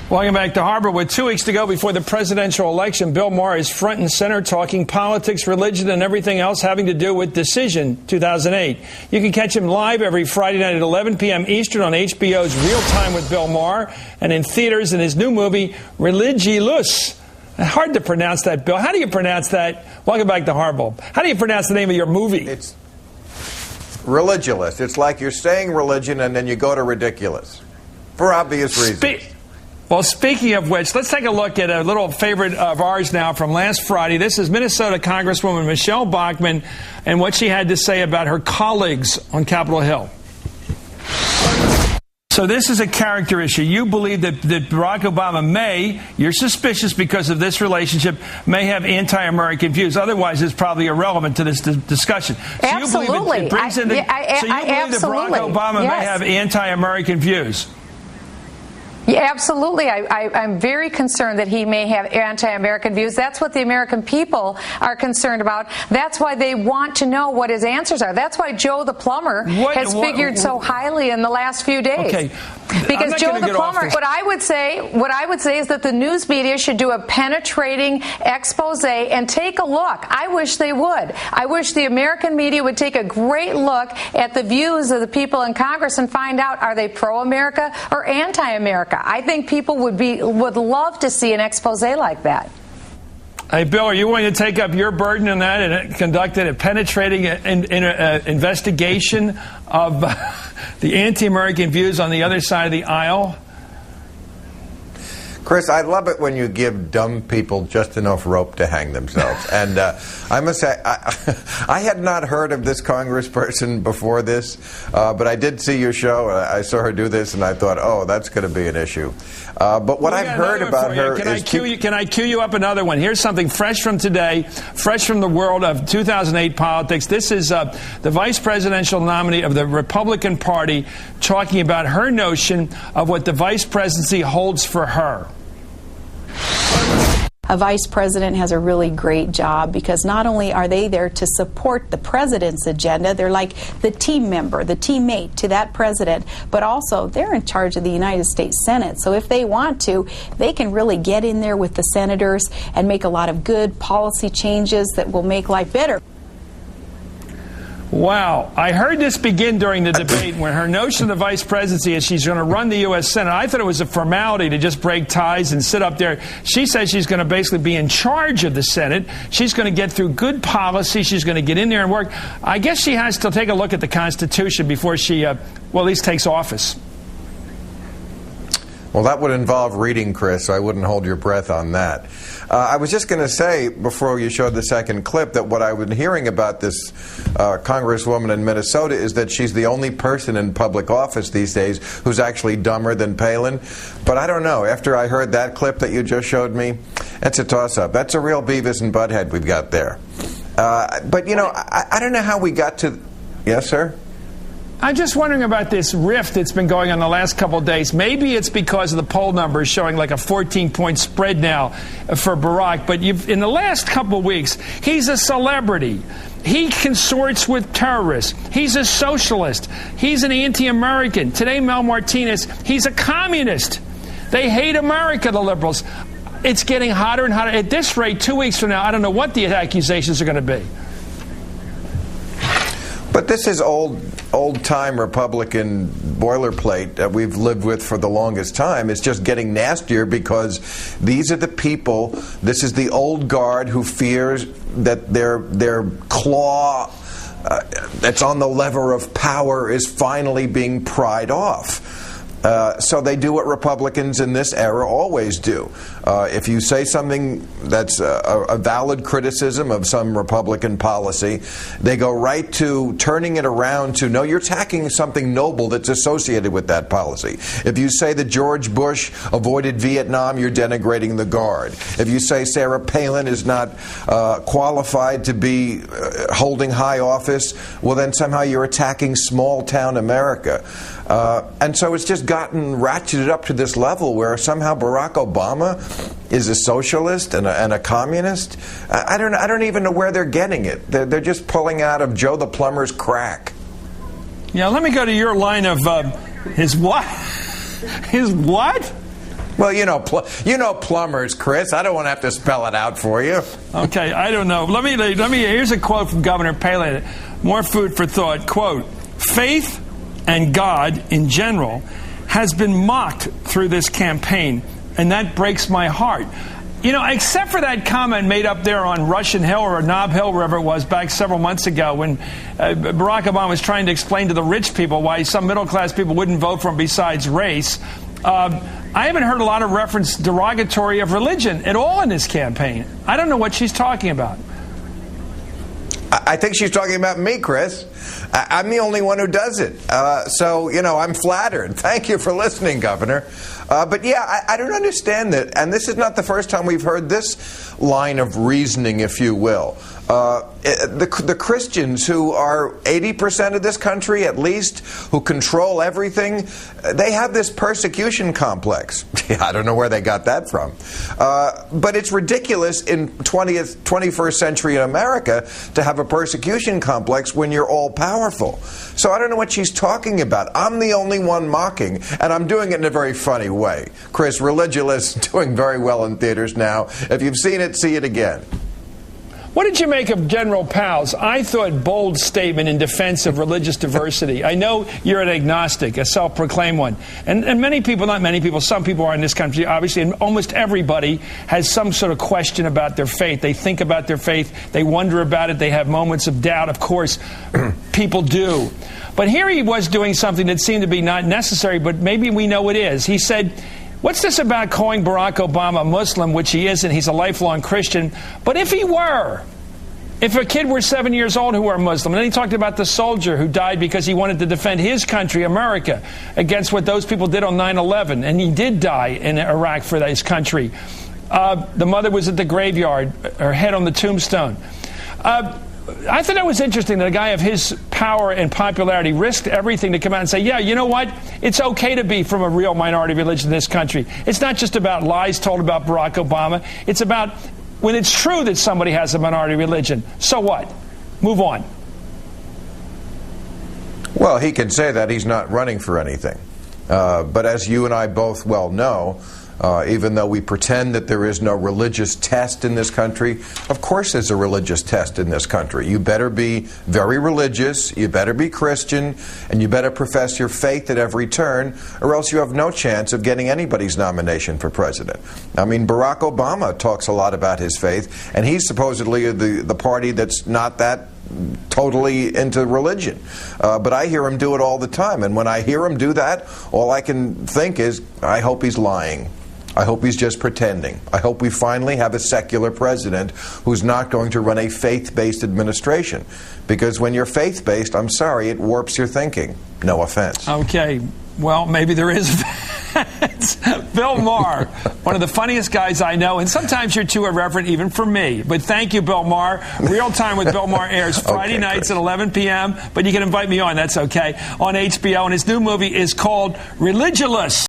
Welcome back to Harbor. With 2 weeks to go before the presidential election, Bill Maher is front and center talking politics, religion, and everything else having to do with Decision 2008. You can catch him live every Friday night at 11 p.m. Eastern on HBO's Real Time with Bill Maher and in theaters in his new movie, Religulous. Hard to pronounce that, Bill. How do you pronounce that? Welcome back to Harbor. How do you pronounce the name of your movie? It's Religulous. It's like you're saying religion and then you go to ridiculous. For obvious reasons. Well, speaking of which, let's take a look at a little favorite of ours now from last Friday. This is Minnesota Congresswoman Michelle Bachmann and what she had to say about her colleagues on Capitol Hill. So this is a character issue. You believe that Barack Obama you're suspicious because of this relationship, may have anti-American views. Otherwise, it's probably irrelevant to this discussion. So absolutely. You believe so you believe that Barack Obama may have anti-American views? Yeah, absolutely. I'm very concerned that he may have anti-American views. That's what the American people are concerned about. That's why they want to know what his answers are. That's why Joe the plumber has figured so highly in the last few days. Okay. Because Joe the plumber, what I would say is that the news media should do a penetrating expose and take a look. I wish they would. I wish the American media would take a great look at the views of the people in Congress and find out, are they pro-America or anti-America? I think people would love to see an expose like that. Hey, Bill, are you willing to take up your burden on that and conduct a penetrating investigation of the anti-American views on the other side of the aisle? Chris, I love it when you give dumb people just enough rope to hang themselves. And I must say, I had not heard of this congressperson before this, but I did see your show. I saw her do this, and I thought, oh, that's going to be an issue. But what I've heard about her is... Can I cue you up another one? Here's something fresh from today, fresh from the world of 2008 politics. This is the vice presidential nominee of the Republican Party talking about her notion of what the vice presidency holds for her. A vice president has a really great job because not only are they there to support the president's agenda, they're like the team member, the teammate to that president, but also they're in charge of the United States Senate. So if they want to, they can really get in there with the senators and make a lot of good policy changes that will make life better. Wow. I heard this begin during the debate when her notion of the vice presidency is she's going to run the U.S. Senate. I thought it was a formality to just break ties and sit up there. She says she's going to basically be in charge of the Senate. She's going to get through good policy. She's going to get in there and work. I guess she has to take a look at the Constitution before she, at least takes office. Well, that would involve reading, Chris, so I wouldn't hold your breath on that. I was just going to say, before you showed the second clip, that what I've been hearing about this congresswoman in Minnesota is that she's the only person in public office these days who's actually dumber than Palin. But I don't know. After I heard that clip that you just showed me, it's a toss-up. That's a real Beavis and Butthead we've got there. But, you know, I don't know how we got to... Yes, sir? I'm just wondering about this rift that's been going on the last couple of days. Maybe it's because of the poll numbers showing like a 14-point spread now for Barack. But in the last couple of weeks, he's a celebrity. He consorts with terrorists. He's a socialist. He's an anti-American. Today, Mel Martinez, he's a communist. They hate America, the liberals. It's getting hotter and hotter. At this rate, 2 weeks from now, I don't know what the accusations are going to be. But this is old-time Republican boilerplate that we've lived with for the longest time. It's just getting nastier because these are the people, this is the old guard who fears that their claw that's on the lever of power is finally being pried off. So they do what Republicans in this era always do. If you say something that's a valid criticism of some Republican policy, they go right to turning it around to, no, you're attacking something noble that's associated with that policy. If you say that George Bush avoided Vietnam, you're denigrating the Guard. If you say Sarah Palin is not qualified to be holding high office, well, then somehow you're attacking small-town America. And so it's just gotten ratcheted up to this level where somehow Barack Obama is a socialist and a communist. I don't even know where they're getting it. They're just pulling out of Joe the plumber's crack. Yeah, let me go to your line of his what? His what? Well, you know plumbers, Chris. I don't want to have to spell it out for you. Okay, I don't know. Let me. Here's a quote from Governor Palin. More food for thought. Quote: "Faith and God in general has been mocked through this campaign, and that breaks my heart." You know, except for that comment made up there on Russian Hill or Nob Hill, wherever it was, back several months ago when Barack Obama was trying to explain to the rich people why some middle-class people wouldn't vote for him besides race. I haven't heard a lot of reference derogatory of religion at all in this campaign. I don't know what she's talking about. I think she's talking about me, Chris. I'm the only one who does it. So, I'm flattered. Thank you for listening, Governor. But yeah, I don't understand that. And this is not the first time we've heard this line of reasoning, if you will. The Christians who are 80% of this country, at least, who control everything, they have this persecution complex. I don't know where they got that from. But it's ridiculous in 21st century America to have a persecution complex when you're all powerful. So I don't know what she's talking about. I'm the only one mocking, and I'm doing it in a very funny way. Chris, Religulous, doing very well in theaters now. If you've seen it, see it again. What did you make of General Powell's, I thought, bold statement in defense of religious diversity? I know you're an agnostic, a self-proclaimed one. And many people, not many people, some people are in this country, obviously, and almost everybody has some sort of question about their faith. They think about their faith. They wonder about it. They have moments of doubt. Of course, people do. But here he was doing something that seemed to be not necessary, but maybe we know it is. He said, what's this about calling Barack Obama a Muslim, which he isn't? He's a lifelong Christian. But if he were, if a kid were 7 years old who were Muslim, and then he talked about the soldier who died because he wanted to defend his country, America, against what those people did on 9/11, and he did die in Iraq for his country. The mother was at the graveyard, her head on the tombstone. I thought that was interesting that a guy of his power and popularity risked everything to come out and say, yeah, you know what? It's okay to be from a real minority religion in this country. It's not just about lies told about Barack Obama. It's about when it's true that somebody has a minority religion. So what? Move on. Well, he can say that. He's not running for anything. But as you and I both well know, even though we pretend that there is no religious test in this country, of course there's a religious test in this country. You better be very religious, you better be Christian, and you better profess your faith at every turn, or else you have no chance of getting anybody's nomination for president. I mean, Barack Obama talks a lot about his faith, and he's supposedly the party that's not that totally into religion. But I hear him do it all the time, and when I hear him do that, all I can think is, I hope he's lying. I hope he's just pretending. I hope we finally have a secular president who's not going to run a faith-based administration. Because when you're faith-based, I'm sorry, it warps your thinking. No offense. Okay. Well, maybe there is. Bill Maher, one of the funniest guys I know, and sometimes you're too irreverent even for me. But thank you, Bill Maher. Real Time with Bill Maher airs Friday nights at 11 p.m., but you can invite me on, that's okay, on HBO, and his new movie is called Religulous.